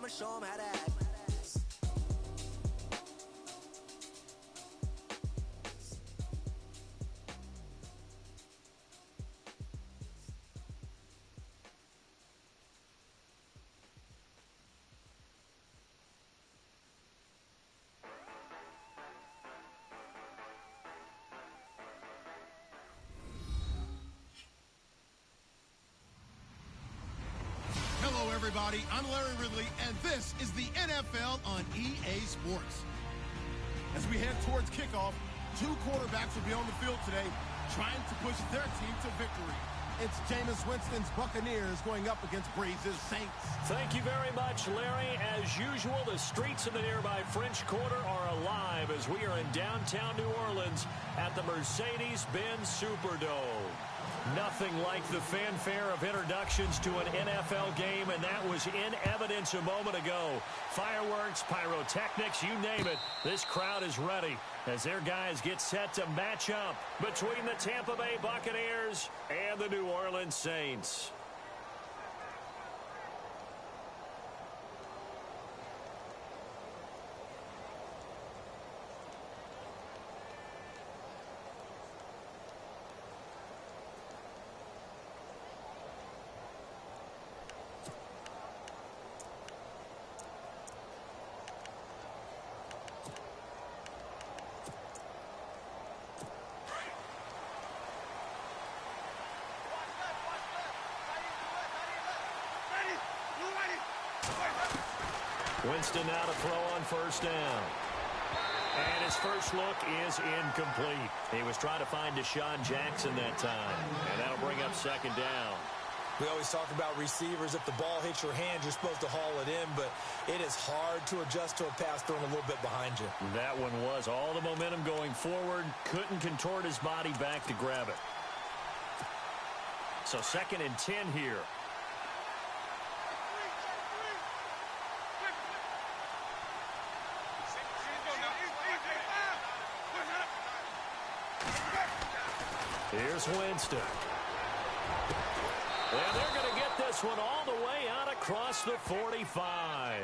I'ma show them how to act. Hello, everybody. I'm Larry Ridley, and this is the NFL on EA Sports. As we head towards kickoff, two quarterbacks will be on the field today trying to push their team to victory. It's Jameis Winston's Buccaneers going up against Breeze's Saints. Thank you very much, Larry. As usual, the streets of the nearby French Quarter are alive as we are in downtown New Orleans at the Mercedes-Benz Superdome. Nothing like the fanfare of introductions to an NFL game, and that was in evidence a moment ago. Fireworks, pyrotechnics, you name it. This crowd is ready as their guys get set to match up between the Tampa Bay Buccaneers and the New Orleans Saints. Winston now to throw on first down. And his first look is incomplete. He was trying to find Deshaun Jackson that time. And that'll bring up second down. We always talk about receivers. If the ball hits your hand, you're supposed to haul it in, but it is hard to adjust to a pass thrown a little bit behind you. That one was all the momentum going forward. Couldn't contort his body back to grab it. So 2nd and 10 here. Here's Winston. And they're going to get this one all the way out across the 45.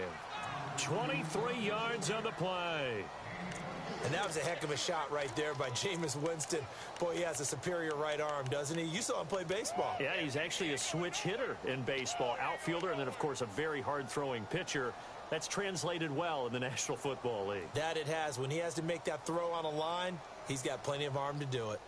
23 yards on the play. And that was a heck of a shot right there by Jameis Winston. Boy, he has a superior right arm, doesn't he? You saw him play baseball. Yeah, he's actually a switch hitter in baseball. Outfielder, and then, of course, a very hard-throwing pitcher. That's translated well in the National Football League. That it has. When he has to make that throw on a line, he's got plenty of arm to do it.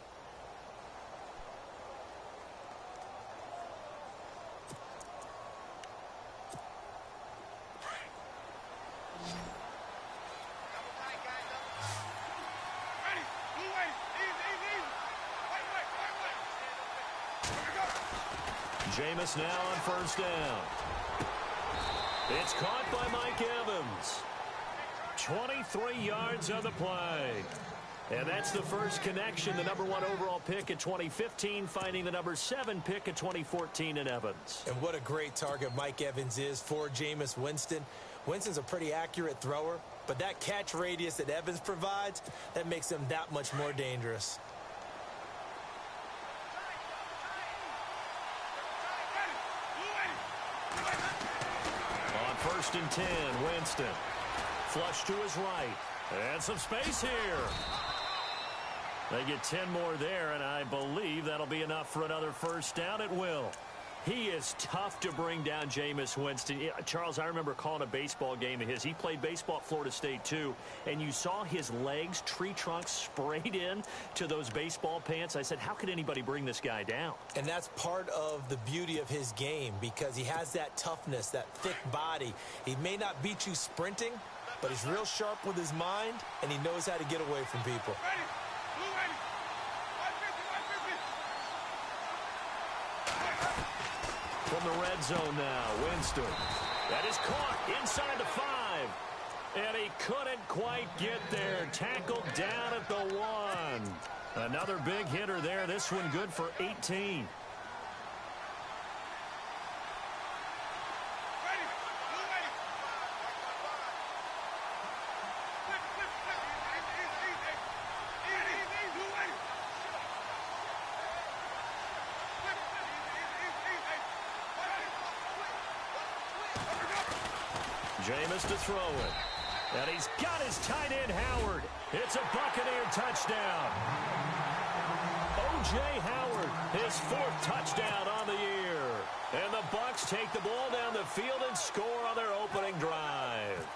Jameis now on first down. It's caught by Mike Evans. 23 yards on the play. And that's the first connection, the number 1 overall pick in 2015, finding the number 7 pick in 2014 in Evans. And what a great target Mike Evans is for Jameis Winston. Winston's a pretty accurate thrower, but that catch radius that Evans provides, that makes him that much more dangerous. On 1st and 10, Winston. Flush to his right. And some space here. They get 10 more there, and I believe that'll be enough for another first down. It will. He is tough to bring down, Jameis Winston. Yeah, Charles, I remember calling a baseball game of his. He played baseball at Florida State, too, and you saw his legs, tree trunks sprayed in to those baseball pants. I said, how could anybody bring this guy down? And that's part of the beauty of his game because he has that toughness, that thick body. He may not beat you sprinting, but he's real sharp with his mind, and he knows how to get away from people. From the red zone now, Winston. That is caught inside the 5. And he couldn't quite get there. Tackled down at the 1. Another big hitter there. This one good for 18. Jameis to throw it. And he's got his tight end, Howard. It's a Buccaneer touchdown. O.J. Howard, his 4th touchdown on the year. And the Bucs take the ball down the field and score on their opening drive.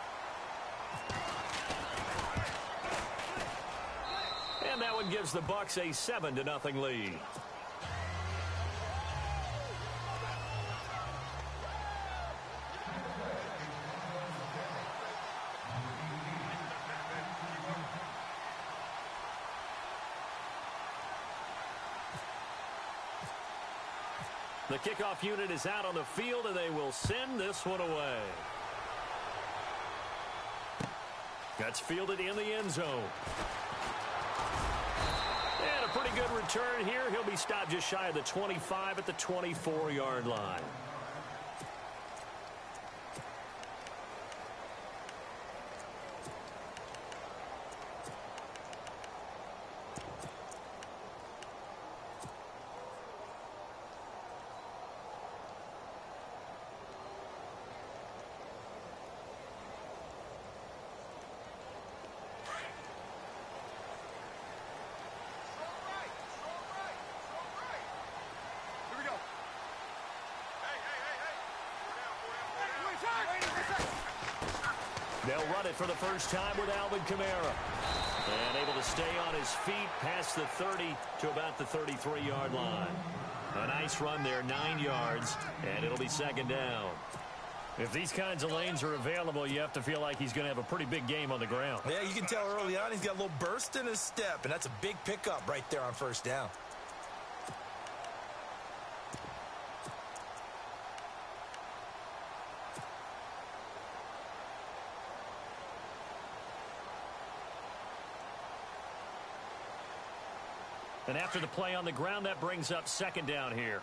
And that one gives the Bucs a 7-0 lead. The kickoff unit is out on the field, and they will send this one away. That's fielded in the end zone. And a pretty good return here. He'll be stopped just shy of the 25 at the 24-yard line. They'll run it for the first time with Alvin Kamara. And able to stay on his feet past the 30 to about the 33-yard line. A nice run there, 9 yards, and it'll be 2nd down. If these kinds of lanes are available, you have to feel like he's going to have a pretty big game on the ground. Yeah, you can tell early on he's got a little burst in his step, and that's a big pickup right there on 1st down. And after the play on the ground, that brings up 2nd down here.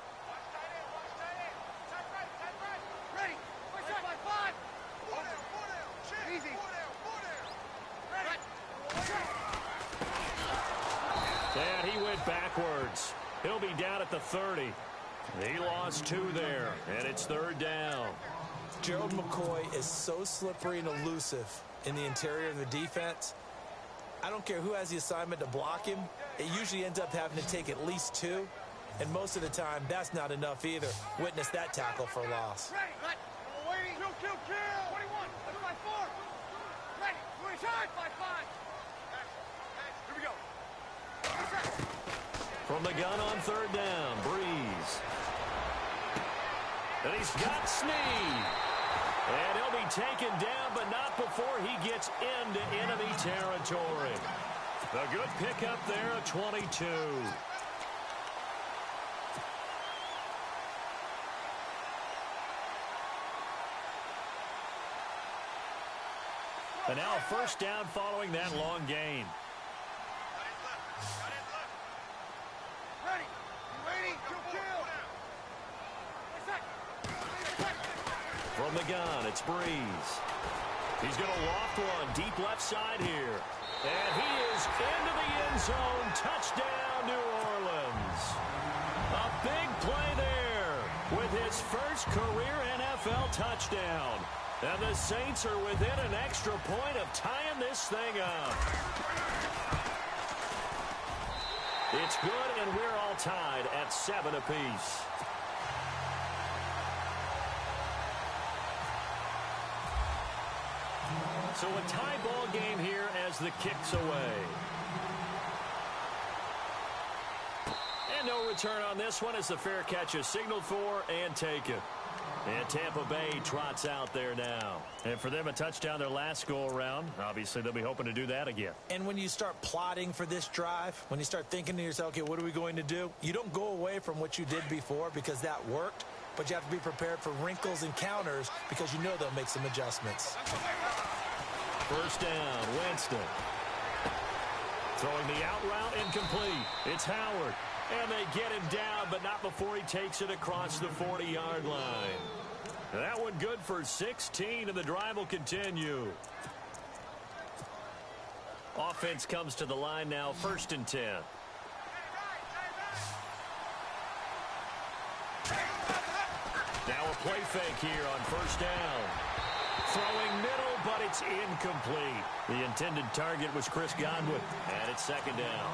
And he went backwards. He'll be down at the 30. He lost 2 there, and it's 3rd down. Gerald McCoy is so slippery and elusive in the interior of the defense. I don't care who has the assignment to block him. It usually ends up having to take at least 2. And most of the time, that's not enough either. Witness that tackle for loss. Ready. Kill. 21. Let's by 4. Ready. 25. By 5. Here we go. From the gun on 3rd down, Breeze. And he's got Snead. And he'll be taken down, but not before he gets into enemy territory. A good pickup there, a 22. And now a 1st down following that long gain. Ready. You waiting? Kill. From the gun, it's Breeze. He's going to loft one deep left side here. And he is into the end zone. Touchdown, New Orleans. A big play there with his first career NFL touchdown. And the Saints are within an extra point of tying this thing up. It's good, and we're all tied at 7 apiece. So a tie ball game here as the kick's away. And no return on this one as the fair catch is signaled for and taken. And Tampa Bay trots out there now. And for them, a touchdown their last go-around. Obviously, they'll be hoping to do that again. And when you start plotting for this drive, when you start thinking to yourself, okay, what are we going to do? You don't go away from what you did before because that worked, but you have to be prepared for wrinkles and counters because you know they'll make some adjustments. 1st down, Winston. Throwing the out route incomplete. It's Howard. And they get him down, but not before he takes it across the 40-yard line. That one good for 16, and the drive will continue. Offense comes to the line now, 1st and 10. Now a play fake here on 1st down. Throwing middle, but it's incomplete. The intended target was Chris Godwin, and it's second down.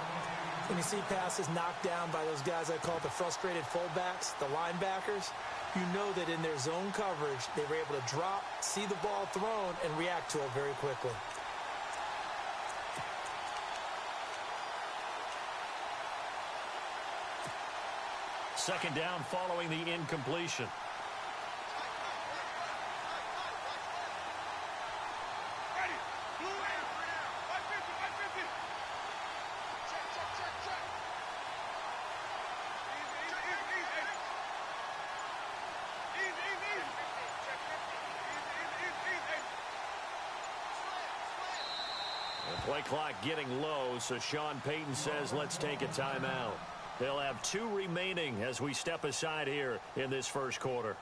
When you see passes knocked down by those guys I call the frustrated fullbacks, the linebackers, you know that in their zone coverage, they were able to drop, see the ball thrown, and react to it very quickly. Second down following the incompletion. Play clock getting low, so Sean Payton says let's take a timeout. They'll have 2 remaining as we step aside here in this first quarter.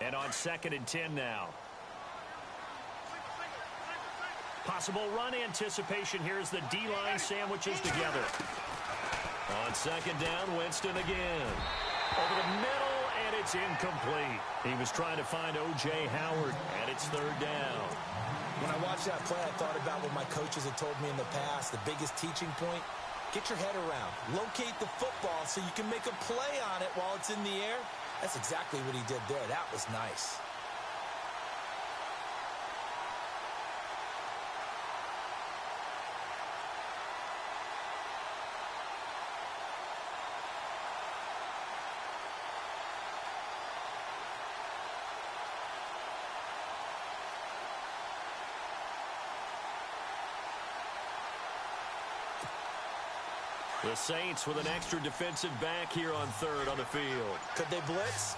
And on 2nd and 10 now. Possible run anticipation here as the D-line sandwiches together. On 2nd down, Winston again. Over the middle, and it's incomplete. He was trying to find O.J. Howard, and it's 3rd down. When I watched that play, I thought about what my coaches had told me in the past. The biggest teaching point, get your head around. Locate the football so you can make a play on it while it's in the air. That's exactly what he did there. That was nice. The Saints with an extra defensive back here on 3rd on the field. Could they blitz?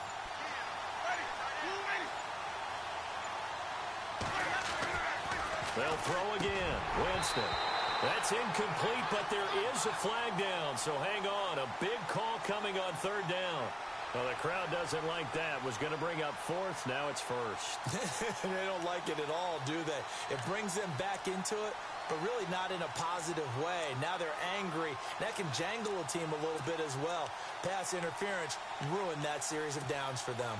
They'll throw again. Winston. That's incomplete, but there is a flag down, so hang on. A big call coming on 3rd down. Well, the crowd doesn't like that. Was going to bring up 4th. Now it's 1st. They don't like it at all, do they? It brings them back into it, but really not in a positive way. Now they're angry. That can jangle a team a little bit as well. Pass interference ruined that series of downs for them.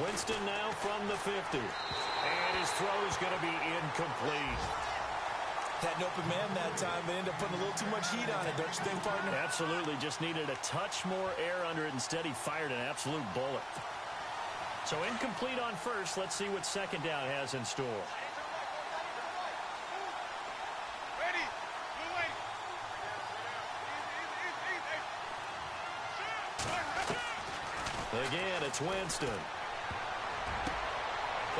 Winston now from the 50. And his throw is going to be incomplete. Had an open man that time. They ended up putting a little too much heat on it, don't you think, partner? Absolutely. Just needed a touch more air under it. Instead, he fired an absolute bullet. So incomplete on 1st. Let's see what 2nd down has in store. Again, it's Winston.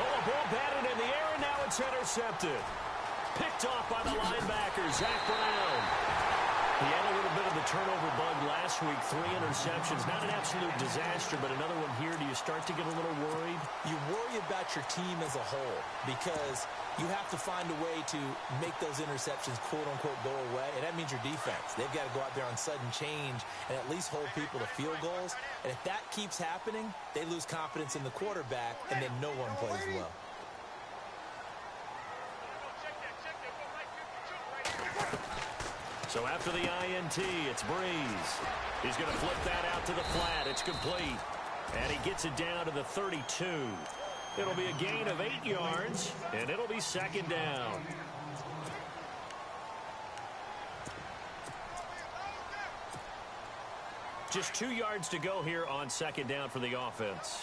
Oh, a ball batted in the air, and now it's intercepted. Picked off by the linebacker, Zach Brown. He had a little bit of the turnover bug last week, 3 interceptions. Not an absolute disaster, but another one here. Do you start to get a little worried? You worry about your team as a whole because you have to find a way to make those interceptions, quote-unquote, go away, and that means your defense. They've got to go out there on sudden change and at least hold people to field goals. And if that keeps happening, they lose confidence in the quarterback, and then no one plays well. So after the INT, it's Breeze. He's going to flip that out to the flat. It's complete. And he gets it down to the 32. It'll be a gain of 8 yards, and it'll be 2nd down. Just 2 yards to go here on 2nd down for the offense.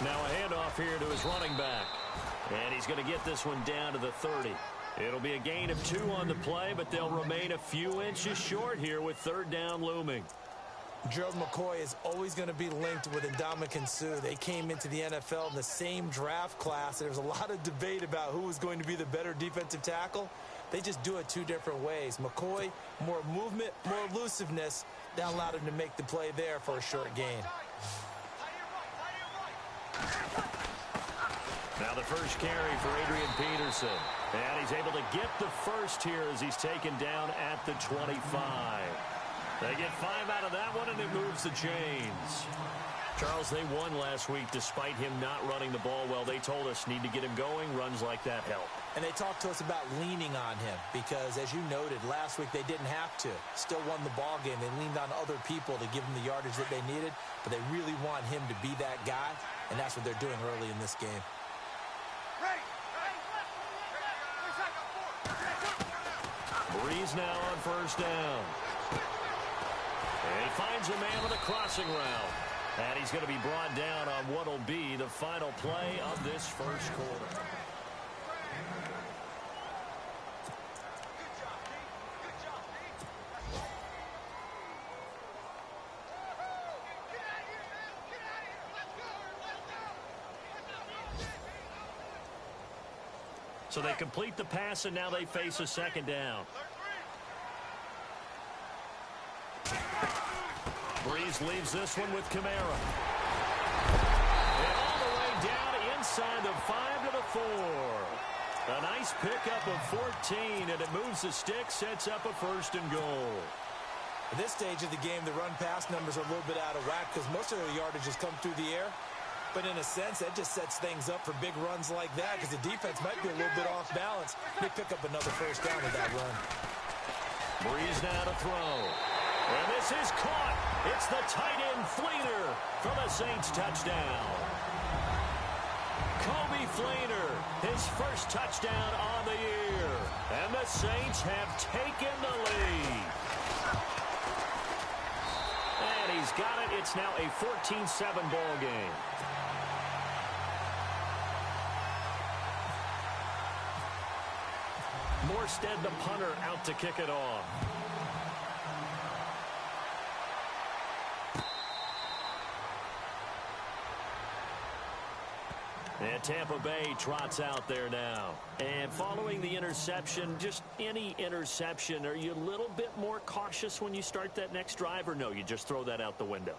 Now a handoff here to his running back. And he's going to get this one down to the 30. It'll be a gain of 2 on the play, but they'll remain a few inches short here with 3rd down looming. Gerald McCoy is always going to be linked with Ndamukong Suh. They came into the NFL in the same draft class. There's a lot of debate about who was going to be the better defensive tackle. They just do it two different ways. McCoy, more movement, more elusiveness. That allowed him to make the play there for a short gain. Now the first carry for Adrian Peterson. And he's able to get the first here as he's taken down at the 25. They get 5 out of that one, and it moves the chains. Charles, they won last week despite him not running the ball well. They told us need to get him going. Runs like that help. And they talked to us about leaning on him because, as you noted, last week they didn't have to. Still won the ball game. They leaned on other people to give them the yardage that they needed, but they really want him to be that guy, and that's what they're doing early in this game. Breeze now on first down. And he finds a man with a crossing route. And he's going to be brought down on what will be the final play of this first quarter. So they complete the pass, and now they face a second down. Breeze leaves this one with Kamara. And all the way down inside the 5 to the 4. A nice pickup of 14, and it moves the stick, sets up a first and goal. At this stage of the game, the run-pass numbers are a little bit out of whack because most of their yardage has come through the air. But in a sense, that just sets things up for big runs like that because the defense might be a little bit off balance. They pick up another first down with that run. Breeze now to throw. And this is caught. It's the tight end Fleener for the Saints touchdown. Kobe Fleener, his first touchdown on the year. And the Saints have taken the lead. And he's got it. It's now a 14-7 ball game. Morstead, the punter, out to kick it off. And Tampa Bay trots out there now. And following the interception, just any interception, are you a little bit more cautious when you start that next drive, or no, you just throw that out the window?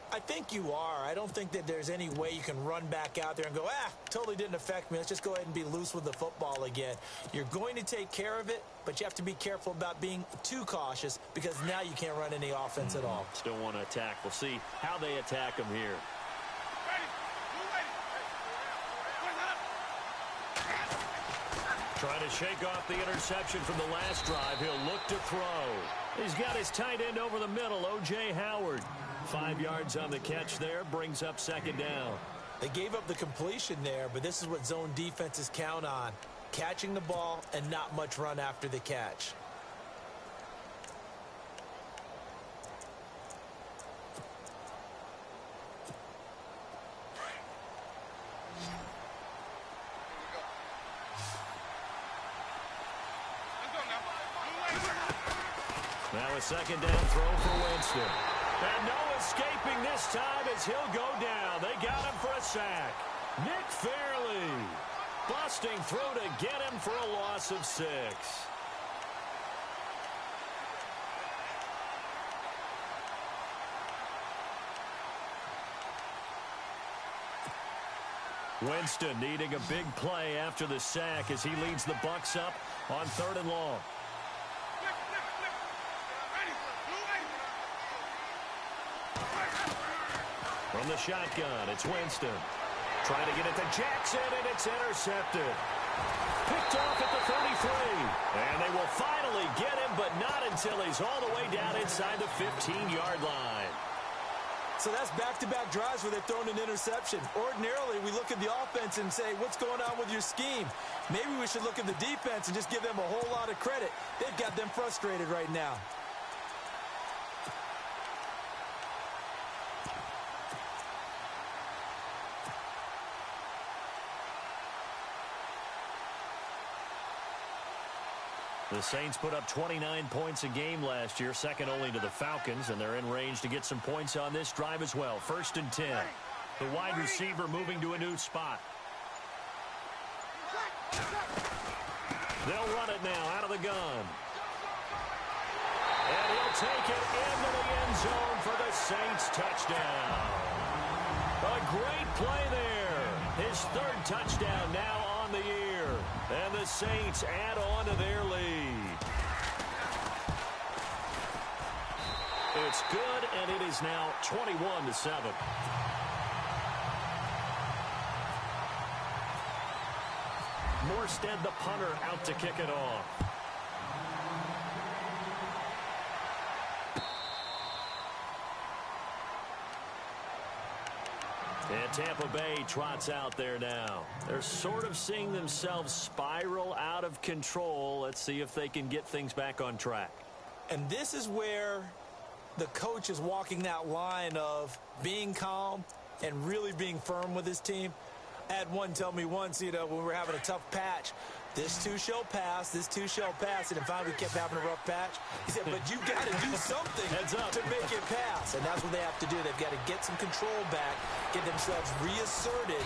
I think you are. I don't think that there's any way you can run back out there and go, totally didn't affect me. Let's just go ahead and be loose with the football again. You're going to take care of it, but you have to be careful about being too cautious because now you can't run any offense at all. Still want to attack. We'll see how they attack them here. Trying to shake off the interception from the last drive. He'll look to throw. He's got his tight end over the middle, O.J. Howard. 5 yards on the catch there, brings up second down. They gave up the completion there, but this is what zone defenses count on. Catching the ball and not much run after the catch. Now a second down throw for Winston. And no escaping this time as he'll go down. They got him for a sack. Nick Fairley busting through to get him for a loss of 6. Winston needing a big play after the sack as he leads the Bucs up on 3rd and long. From the shotgun, it's Winston. Trying to get it to Jackson, and it's intercepted. Picked off at the 33. And they will finally get him, but not until he's all the way down inside the 15-yard line. So that's back-to-back drives where they're throwing an interception. Ordinarily, we look at the offense and say, what's going on with your scheme? Maybe we should look at the defense and just give them a whole lot of credit. They've got them frustrated right now. The Saints put up 29 points a game last year, second only to the Falcons, and they're in range to get some points on this drive as well. 1st and 10. The wide receiver moving to a new spot. They'll run it now out of the gun. And he'll take it into the end zone for the Saints touchdown. A great play there. His 3rd touchdown now on the year. And the Saints add on to their lead. It's good, and it is now 21-7. Morstead, the punter, out to kick it off. And Tampa Bay trots out there now. They're sort of seeing themselves spiral out of control. Let's see if they can get things back on track. And this is where the coach is walking that line of being calm and really being firm with his team. I had one tell me once, when we were having a tough patch, this too shall pass, this too shall pass. And finally we kept having a rough patch. He said, but you got to do something to make it pass. And that's what they have to do. They've got to get some control back, get themselves reasserted,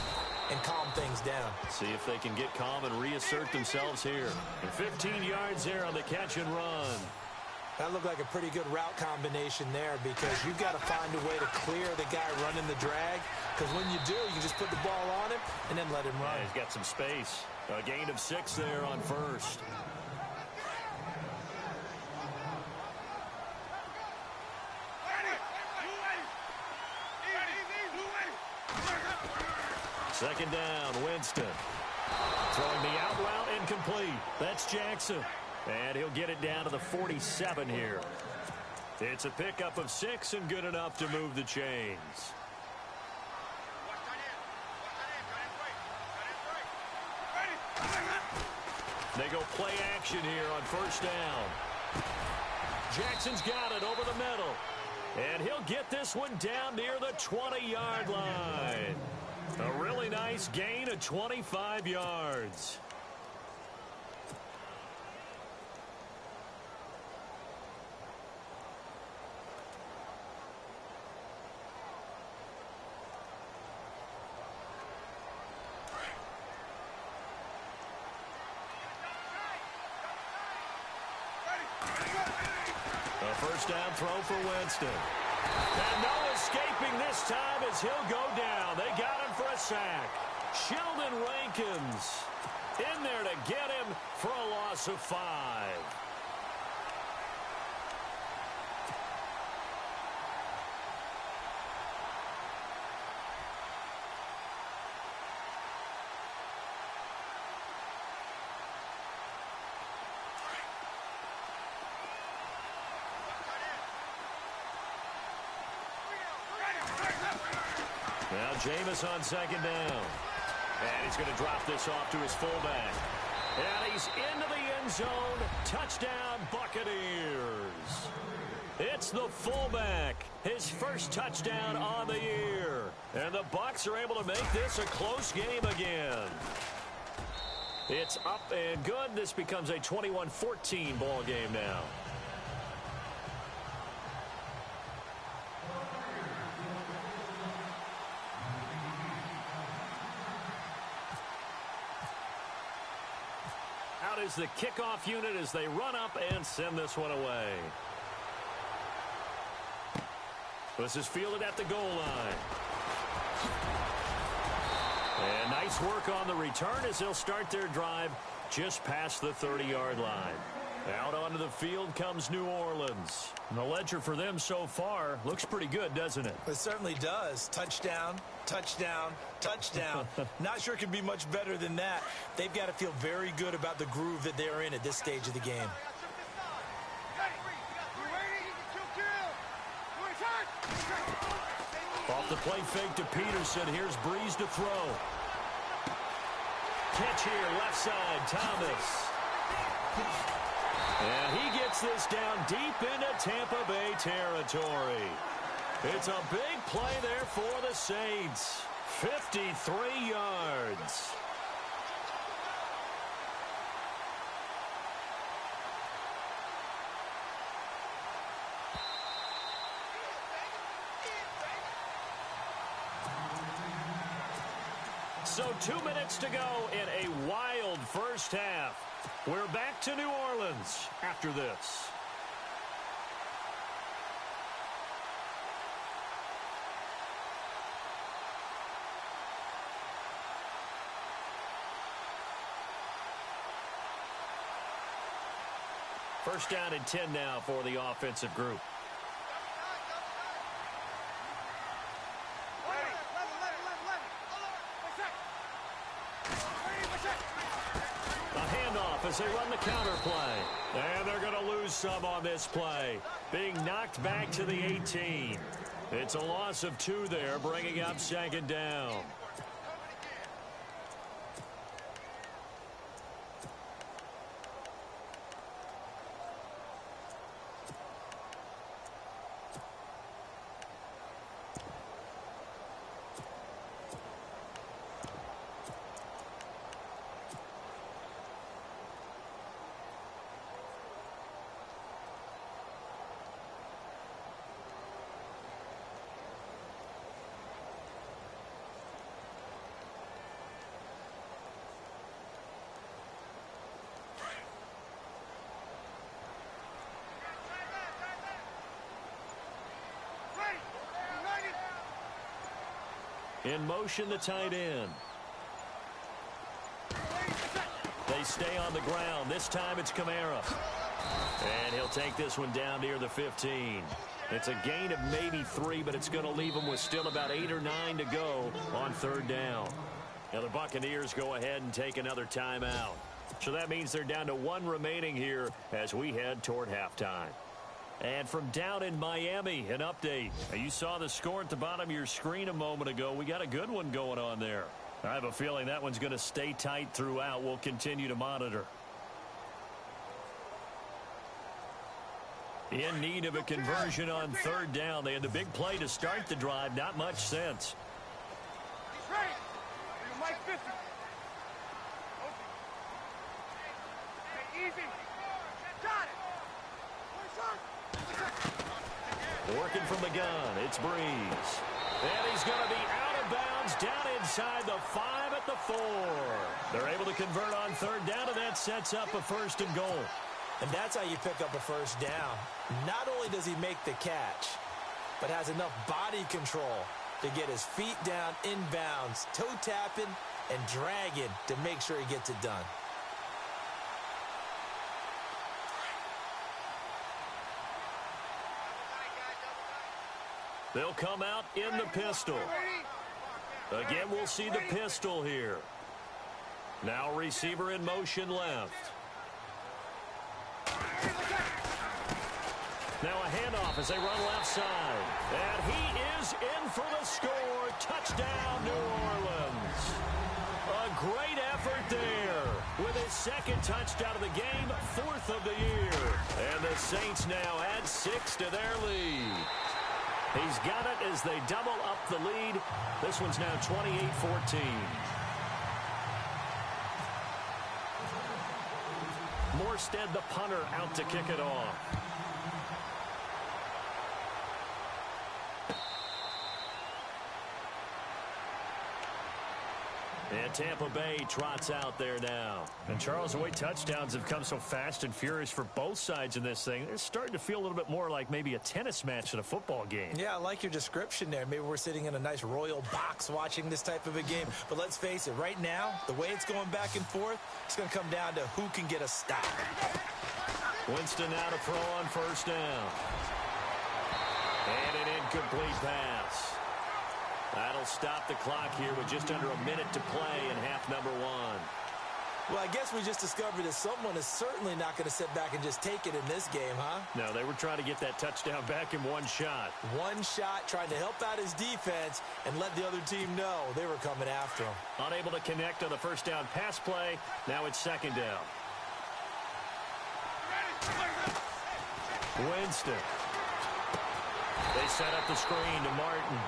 and calm things down. See if they can get calm and reassert themselves here. And 15 yards there on the catch and run. That looked like a pretty good route combination there, because you've got to find a way to clear the guy running the drag. Because when you do, you can just put the ball on him and then let him run. Yeah, he's got some space. A gain of 6 there on 1st. Second down, Winston. Throwing the out route incomplete. That's Jackson. And he'll get it down to the 47 here. It's a pickup of 6 and good enough to move the chains. They go play action here on 1st down. Jackson's got it over the middle. And he'll get this one down near the 20-yard line. A really nice gain of 25 yards. First down throw for Winston. And no escaping this time as he'll go down. They got him for a sack. Sheldon Rankins in there to get him for a loss of 5. Now Jameis on 2nd down. And he's going to drop this off to his fullback. And he's into the end zone. Touchdown, Buccaneers. It's the fullback. His first touchdown on the year. And the Bucs are able to make this a close game again. It's up and good. This becomes a 21-14 ball game now. Out is the kickoff unit as they run up and send this one away. This is fielded at the goal line. And nice work on the return as they'll start their drive just past the 30-yard line. Out onto the field comes New Orleans. And the ledger for them so far looks pretty good, doesn't it? It certainly does. Touchdown, touchdown, touchdown. Not sure it can be much better than that. They've got to feel very good about the groove that they're in at this stage of the game. Off the play fake to Peterson. Here's Breeze to throw. Catch here, left side, Thomas. And he gets this down deep into Tampa Bay territory. It's a big play there for the Saints. 53 yards. So 2 minutes to go in a wild first half. We're back to New Orleans after this. First down and 10 now for the offensive group. As they run the counter play. And they're going to lose some on this play. Being knocked back to the 18. It's a loss of 2 there, bringing up second down. In motion, the tight end. They stay on the ground. This time it's Kamara. And he'll take this one down near the 15. It's a gain of maybe 3, but it's going to leave him with still about 8 or 9 to go on third down. Now the Buccaneers go ahead and take another timeout. So that means they're down to 1 remaining here as we head toward halftime. And from down in Miami, an update. Now, you saw the score at the bottom of your screen a moment ago. We got a good one going on there. I have a feeling that one's going to stay tight throughout. We'll continue to monitor. In need of a conversion on third down. They had the big play to start the drive. Not much sense. He's ready. Mike 50. Okay, easy. Got it. Working from the gun, it's Breeze. And he's going to be out of bounds down inside the 5 at the 4. They're able to convert on third down, and that sets up a first and goal. And that's how you pick up a first down. Not only does he make the catch, but has enough body control to get his feet down inbounds, toe tapping and dragging to make sure he gets it done. They'll come out in the pistol. Again, we'll see the pistol here. Now receiver in motion left. Now a handoff as they run left side. And he is in for the score. Touchdown, New Orleans. A great effort there with his second touchdown of the game, 4th of the year. And the Saints now add 6 to their lead. He's got it as they double up the lead. This one's now 28-14. Morstead, the punter, out to kick it off. And Tampa Bay trots out there now. And Charles, the way touchdowns have come so fast and furious for both sides in this thing, it's starting to feel a little bit more like maybe a tennis match in a football game. Yeah, I like your description there. Maybe we're sitting in a nice royal box watching this type of a game. But let's face it, right now, the way it's going back and forth, it's going to come down to who can get a stop. Winston now to throw on first down. And an incomplete pass. That'll stop the clock here with just under a minute to play in half number 1. Well, I guess we just discovered that someone is certainly not going to sit back and just take it in this game, huh? No, they were trying to get that touchdown back in one shot. One shot, trying to help out his defense and let the other team know they were coming after him. Unable to connect on the first down pass play. Now it's second down. Winston. They set up the screen to Martin.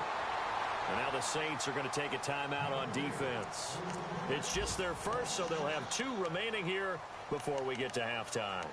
And now the Saints are going to take a timeout on defense. It's just their first, so they'll have 2 remaining here before we get to halftime.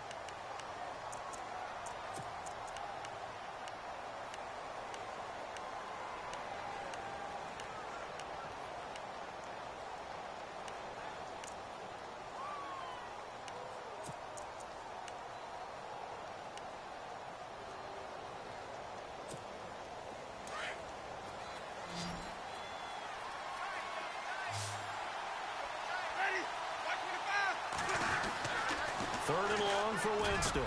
for Winston.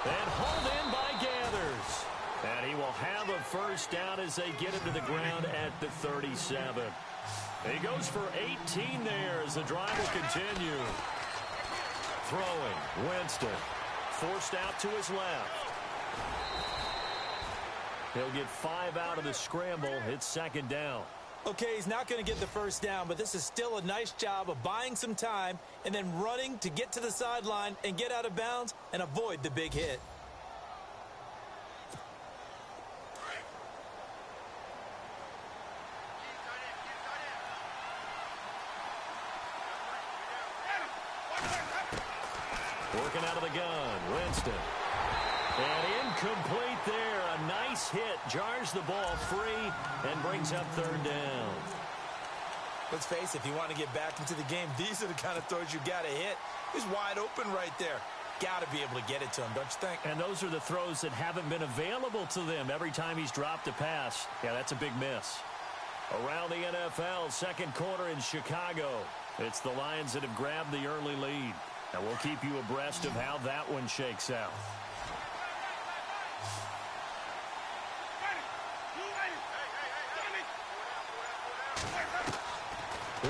And hauled in by Gathers. And he will have a first down as they get him to the ground at the 37. He goes for 18 there as the drive will continue. Throwing, Winston. Forced out to his left. He'll get 5 out of the scramble. It's second down. Okay, he's not going to get the first down, but this is still a nice job of buying some time and then running to get to the sideline and get out of bounds and avoid the big hit. Working out of the gun, Winston. And incomplete there. A nice hit. Jars the ball free and brings up third down. Let's face it, if you want to get back into the game, these are the kind of throws you got to hit. He's wide open right there. Got to be able to get it to him, don't you think? And those are the throws that haven't been available to them every time he's dropped a pass. Yeah, that's a big miss. Around the NFL, second quarter in Chicago. It's the Lions that have grabbed the early lead. And we'll keep you abreast of how that one shakes out.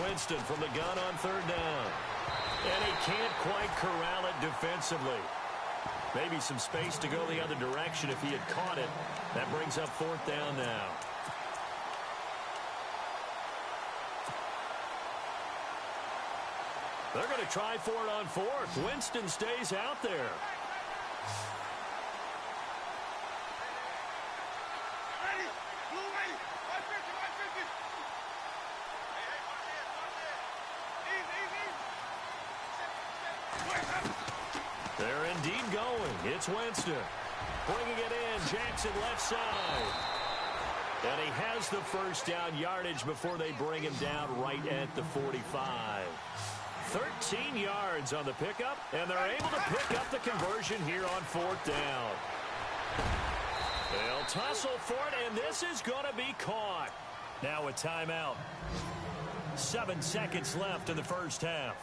Winston from the gun on third down. And he can't quite corral it defensively. Maybe some space to go the other direction if he had caught it. That brings up fourth down now. They're going to try for it on fourth. Winston stays out there. They're indeed going. It's Winston. Bringing it in. Jackson left side. And he has the first down yardage before they bring him down right at the 45. 13 yards on the pickup, and they're able to pick up the conversion here on fourth down. They'll tussle for it, and this is going to be caught. Now a timeout. 7 seconds left in the first half.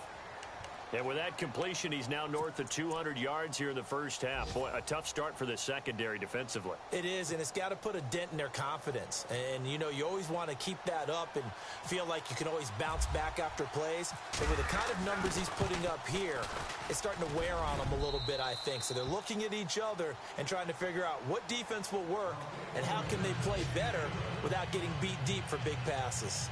And with that completion, he's now north of 200 yards here in the first half. Boy, a tough start for the secondary defensively. It is, and it's got to put a dent in their confidence. And, you know, you always want to keep that up and feel like you can always bounce back after plays. But with the kind of numbers he's putting up here, it's starting to wear on them a little bit, I think. So they're looking at each other and trying to figure out what defense will work and how can they play better without getting beat deep for big passes.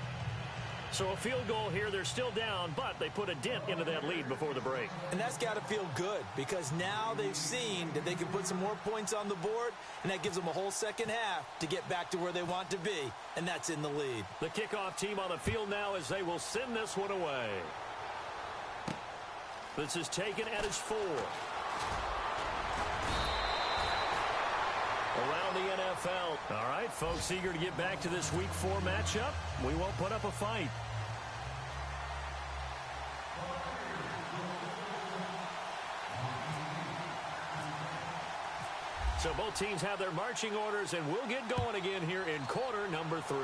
So a field goal here, they're still down, but they put a dent into that lead before the break. And that's got to feel good because now they've seen that they can put some more points on the board, and that gives them a whole second half to get back to where they want to be, and that's in the lead. The kickoff team on the field now as they will send this one away. This is taken at his 4. Around the NFL. All right, folks, eager to get back to this Week 4 matchup. We won't put up a fight. So both teams have their marching orders, and we'll get going again here in quarter number 3.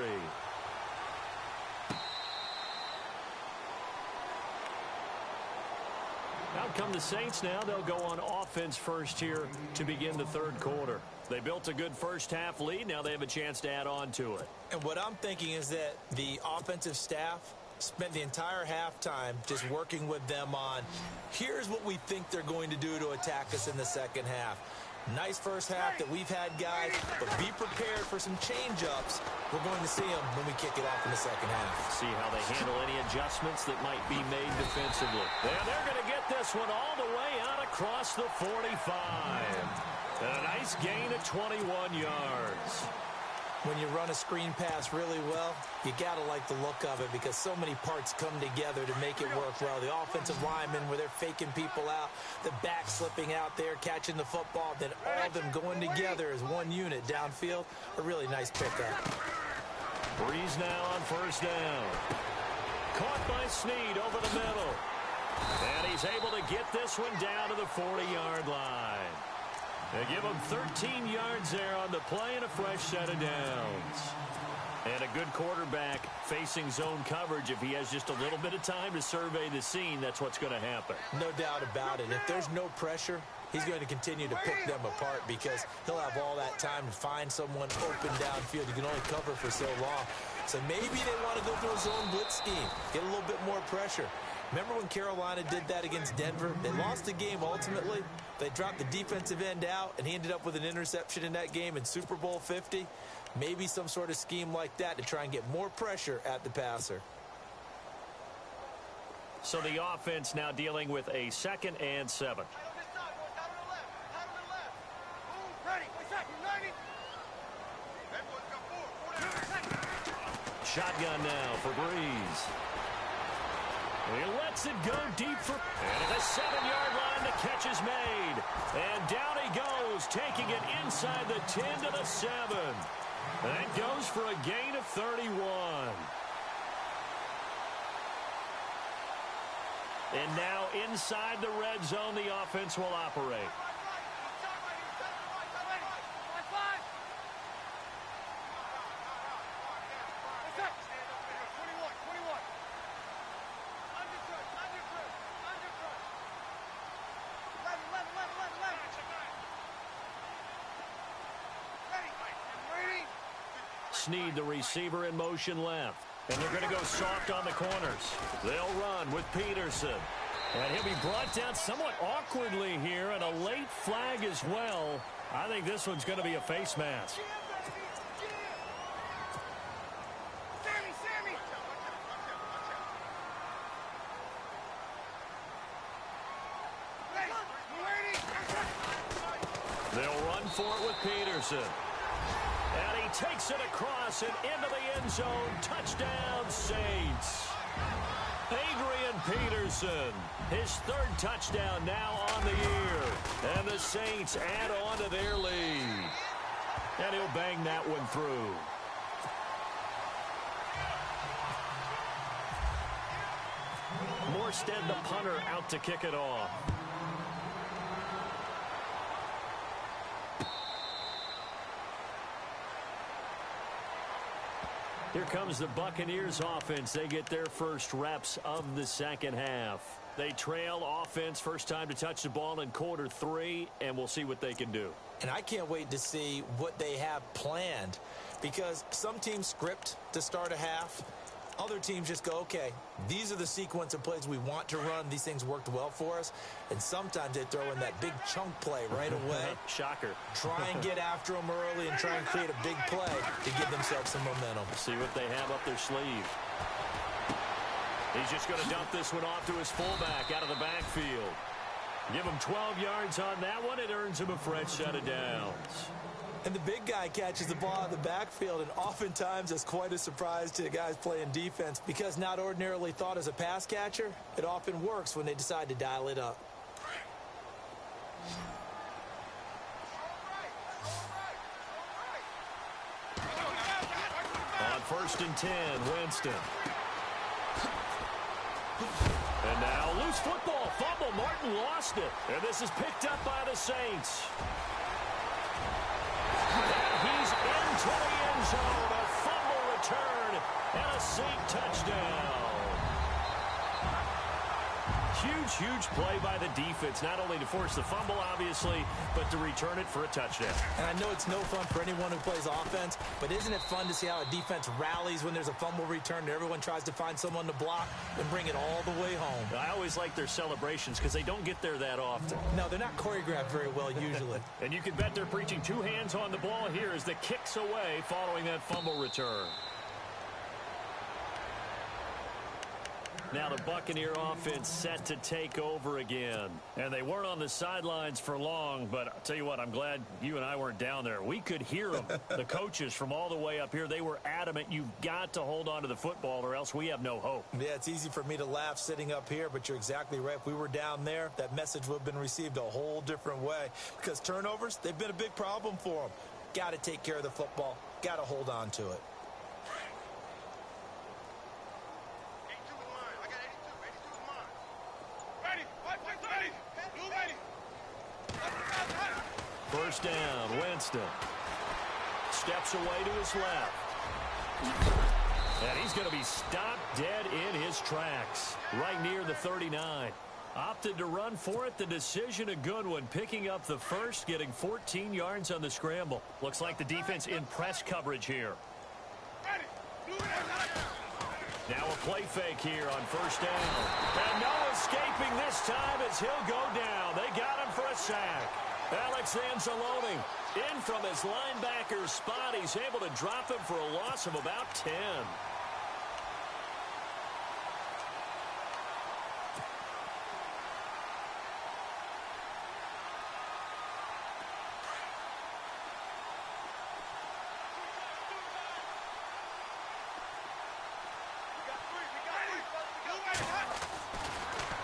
Out come the Saints now. They'll go on offense first here to begin the third quarter. They built a good first half lead. Now they have a chance to add on to it. And what I'm thinking is that the offensive staff spent the entire halftime just working with them on, here's what we think they're going to do to attack us in the second half. Nice first half that we've had, guys, but be prepared for some change-ups. We're going to see them when we kick it off in the second half. See how they handle any adjustments that might be made defensively. And they're going to get this one all the way out across the 45. And a nice gain of 21 yards. When you run a screen pass really well, you got to like the look of it because so many parts come together to make it work well. The offensive linemen, where they're faking people out, the back slipping out there, catching the football, then all of them going together as one unit downfield. A really nice pickup. Breeze now on first down. Caught by Snead over the middle. And he's able to get this one down to the 40-yard line. They give him 13 yards there on the play and a fresh set of downs. And a good quarterback facing zone coverage, if he has just a little bit of time to survey the scene, that's what's going to happen. No doubt about it. If there's no pressure, he's going to continue to pick them apart because he'll have all that time to find someone open downfield. You can only cover for so long. So maybe they want to go through a zone blitz scheme, get a little bit more pressure. Remember when Carolina did that against Denver? They lost the game ultimately. They dropped the defensive end out, and he ended up with an interception in that game in Super Bowl 50. Maybe some sort of scheme like that to try and get more pressure at the passer. So the offense now dealing with a 2nd and 7. Shotgun now for Breeze. He lets it go deep for... And at the 7-yard line, the catch is made. And down he goes, taking it inside the 10 to the 7. That goes for a gain of 31. And now inside the red zone, the offense will operate. Snead, the receiver, in motion left. And they're going to go soft on the corners. They'll run with Peterson. And he'll be brought down somewhat awkwardly here, and a late flag as well. I think this one's going to be a face mask. They'll run for it with Peterson. And he takes it across and into the end zone. Touchdown, Saints. Adrian Peterson, his 3rd touchdown now on the year. And the Saints add on to their lead. And he'll bang that one through. Morstead, the punter, out to kick it off. Here comes the Buccaneers offense. They get their first reps of the 2nd half. They trail offense, first time to touch the ball in quarter 3, and we'll see what they can do. And I can't wait to see what they have planned because some teams script to start a half. Other teams just go, okay, these are the sequence of plays we want to run. These things worked well for us. And sometimes they throw in that big chunk play right away. Shocker. Try and get after them early and try and create a big play to give themselves some momentum. See what they have up their sleeve. He's just going to dump this one off to his fullback out of the backfield. Give him 12 yards on that one. It earns him a fresh set of downs. And the big guy catches the ball out of the backfield, and oftentimes it's quite a surprise to the guys playing defense because not ordinarily thought as a pass catcher, it often works when they decide to dial it up. On 1st and 10, Winston. And now loose football. Fumble. Martin lost it. And this is picked up by the Saints. And he's into the end zone. A fumble return and a Saint touchdown. Huge play by the defense, not only to force the fumble, obviously, but to return it for a touchdown. And I know it's no fun for anyone who plays offense, but isn't it fun to see how a defense rallies when there's a fumble return and everyone tries to find someone to block and bring it all the way home? I always like their celebrations because they don't get there that often. No, they're not choreographed very well usually. And you can bet they're preaching 2 hands on the ball here as the kick's away following that fumble return. Now the Buccaneer offense set to take over again. And they weren't on the sidelines for long, but I'll tell you what, I'm glad you and I weren't down there. We could hear them. The coaches from all the way up here, they were adamant. You've got to hold on to the football or else we have no hope. Yeah, it's easy for me to laugh sitting up here, but you're exactly right. If we were down there, that message would have been received a whole different way. Because turnovers, they've been a big problem for them. Got to take care of the football. Got to hold on to it. First down, Winston. Steps away to his left. And he's going to be stopped dead in his tracks, right near the 39. Opted to run for it. The decision a good one. Picking up the first, getting 14 yards on the scramble. Looks like the defense in press coverage here. Now a play fake here on first down. And no escaping this time as he'll go down. They got him for a sack. Alex Anzalone in from his linebacker spot. He's able to drop him for a loss of about 10.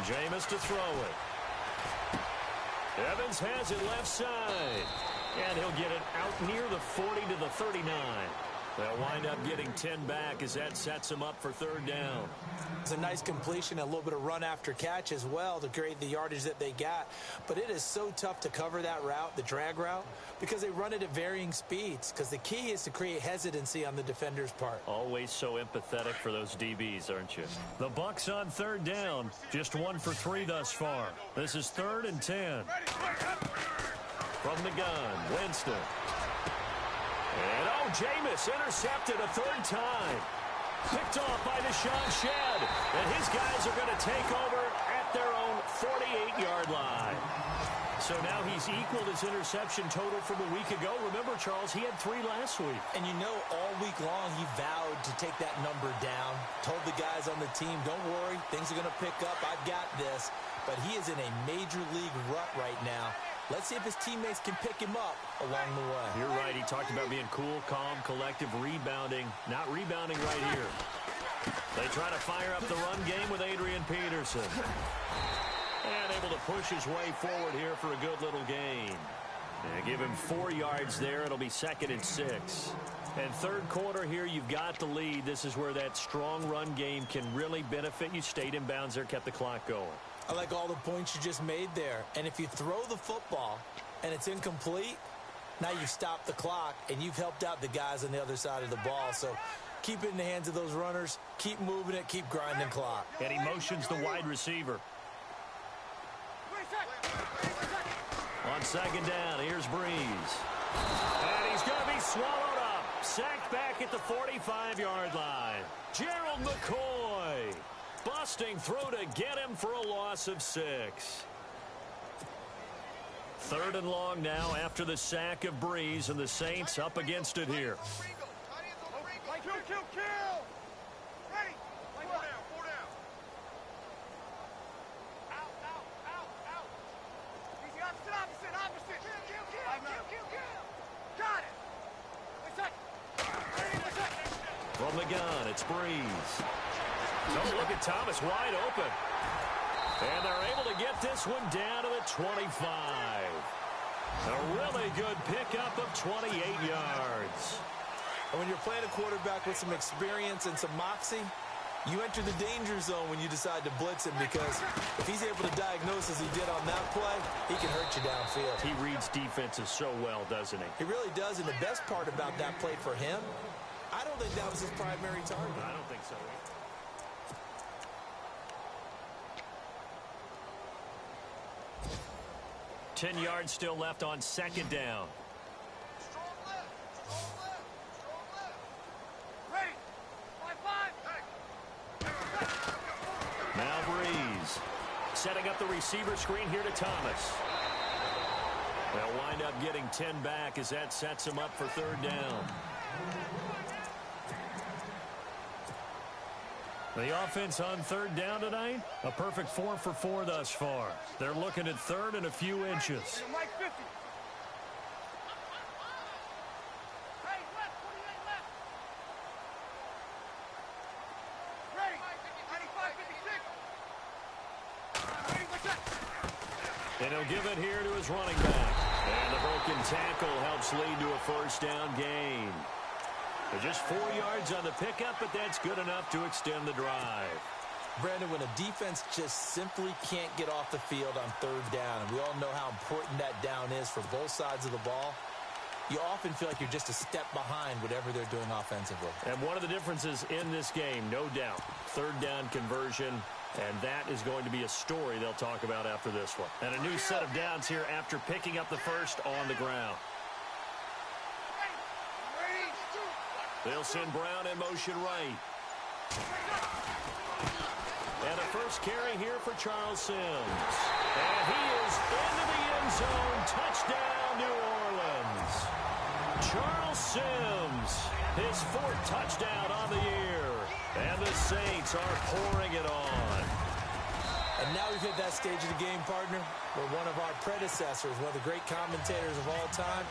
Jameis to throw it. Evans has it left side. And he'll get it out near the 40 to the 39. They'll wind up getting 10 back as that sets him up for third down. It's a nice completion, a little bit of run after catch as well to create the yardage that they got. But it is so tough to cover that route, the drag route, because they run it at varying speeds. Because the key is to create hesitancy on the defender's part. Always so empathetic for those DBs, aren't you? The Bucs on third down. Just 1 for 3 thus far. This is 3rd and 10. From the gun, Winston. And Jameis intercepted a 3rd time. Picked off by Deshaun Shedd. And his guys are going to take over at their own 48-yard line. So now he's equaled his interception total from a week ago. Remember, Charles, he had 3 last week. And you know, all week long he vowed to take that number down. Told the guys on the team, don't worry, things are going to pick up. I've got this. But he is in a major league rut right now. Let's see if his teammates can pick him up along the way. You're right. He talked about being cool, calm, collective, rebounding. Not rebounding right here. They try to fire up the run game with Adrian Peterson. And able to push his way forward here for a good little gain. And give him 4 yards there. It'll be 2nd and 6. And third quarter here, you've got the lead. This is where that strong run game can really benefit you. Stayed in bounds there, kept the clock going. I like all the points you just made there. And if you throw the football and it's incomplete, now you stop the clock and you've helped out the guys on the other side of the ball. So keep it in the hands of those runners. Keep moving it. Keep grinding clock. And he motions the wide receiver. On 2nd down, here's Breeze. And he's going to be swallowed up. Sacked back at the 45-yard line. Gerald McCoy. Busting through to get him for a loss of 6. 3rd and long now after the sack of Breeze, and the Saints up against it here. Kill! Ready! 4 down. Out. Easy, opposite. Kill. Got it. From the gun, it's Breeze. Oh, look at Thomas wide open. And they're able to get this one down to the 25. A really good pickup of 28 yards. And when you're playing a quarterback with some experience and some moxie, you enter the danger zone when you decide to blitz him, because if he's able to diagnose as he did on that play, he can hurt you downfield. He reads defenses so well, doesn't he? He really does, and the best part about that play for him, I don't think that was his primary target. I don't think so. 10 yards still left on 2nd down. Strong left. Ready. 5-5. Now Breeze. Setting up the receiver screen here to Thomas. They'll wind up getting 10 back as that sets him up for 3rd down. The offense on 3rd down tonight, a perfect 4 for 4 thus far. They're looking at 3rd and a few inches. Mike 50. Hey, left, 28 left. Ready. 95, 56. Ready, what's that? And he'll give it here to his running back. And the broken tackle helps lead to a 1st down gain. They're just 4 yards on the pickup, but that's good enough to extend the drive. Brandon, when a defense just simply can't get off the field on 3rd down, and we all know how important that down is for both sides of the ball, you often feel like you're just a step behind whatever they're doing offensively. And one of the differences in this game, no doubt, third down conversion, and that is going to be a story they'll talk about after this one. And a new set of downs here after picking up the first on the ground. They'll send Brown in motion right. And a first carry here for Charles Sims. And he is into the end zone. Touchdown, New Orleans. Charles Sims, his fourth touchdown on the year. And the Saints are pouring it on. And now we've hit that stage of the game, partner, where one of our predecessors, one of the great commentators of all time,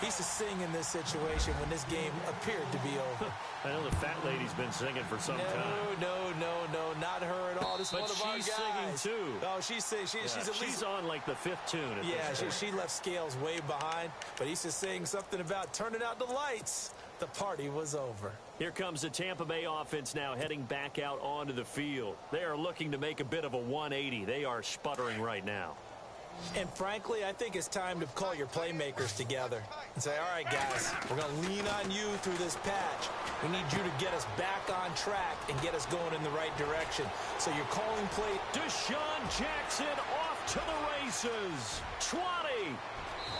he used to sing in this situation when this game appeared to be over. I know the fat lady's been singing for some time. No, not her at all. This is one of our guys. But she's singing, too. Oh, she's singing. She's on, like, the fifth tune. She left Scales way behind, but he used to sing something about turning out the lights. The party was over. Here comes the Tampa Bay offense now heading back out onto the field. They are looking to make a bit of a 180. They are sputtering right now. And frankly, I think it's time to call your playmakers together and say, all right, guys, we're going to lean on you through this patch. We need you to get us back on track and get us going in the right direction. So you're calling play. Deshaun Jackson off to the races. 20.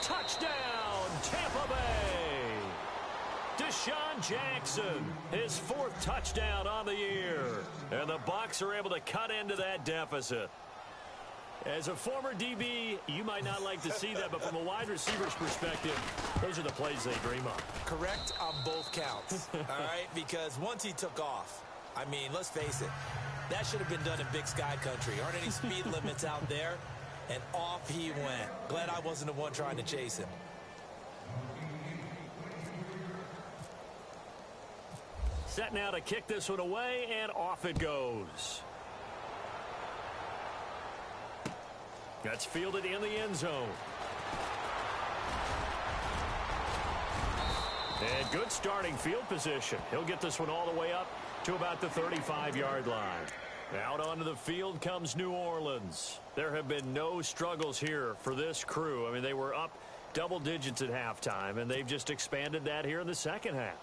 Touchdown, Tampa Bay. Deshaun Jackson, his fourth touchdown on the year. And the Bucs are able to cut into that deficit. As a former DB, you might not like to see that, but from a wide receiver's perspective, those are the plays they dream of. Correct on both counts, all right? Because once he took off, I mean, let's face it, that should have been done in Big Sky Country. Aren't any speed limits out there? And off he went. Glad I wasn't the one trying to chase him. Set now to kick this one away, and off it goes. That's fielded in the end zone. And good starting field position. He'll get this one all the way up to about the 35-yard line. Out onto the field comes New Orleans. There have been no struggles here for this crew. I mean, they were up double digits at halftime, and they've just expanded that here in the second half.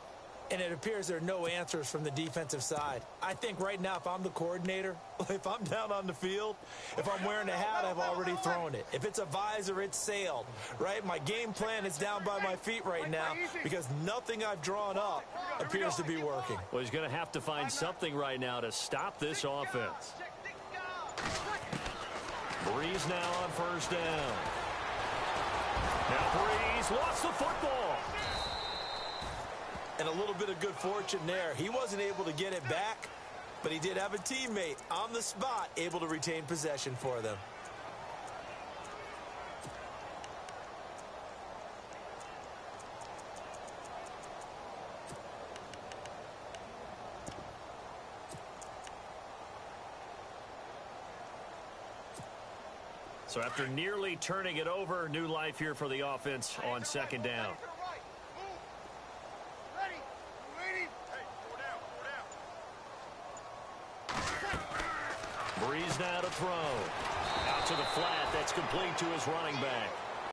And it appears there are no answers from the defensive side. I think right now, if I'm the coordinator, if I'm down on the field, if I'm wearing a hat, I've already thrown it. If it's a visor, it's sailed, right? My game plan is down by my feet right now because nothing I've drawn up appears to be working. Well, he's going to have to find something right now to stop this offense. Breeze now on first down. Now Breeze lost the football. And a little bit of good fortune there. He wasn't able to get it back, but he did have a teammate on the spot able to retain possession for them. So after nearly turning it over, new life here for the offense on second down. Breeze now to throw. Out to the flat. That's complete to his running back.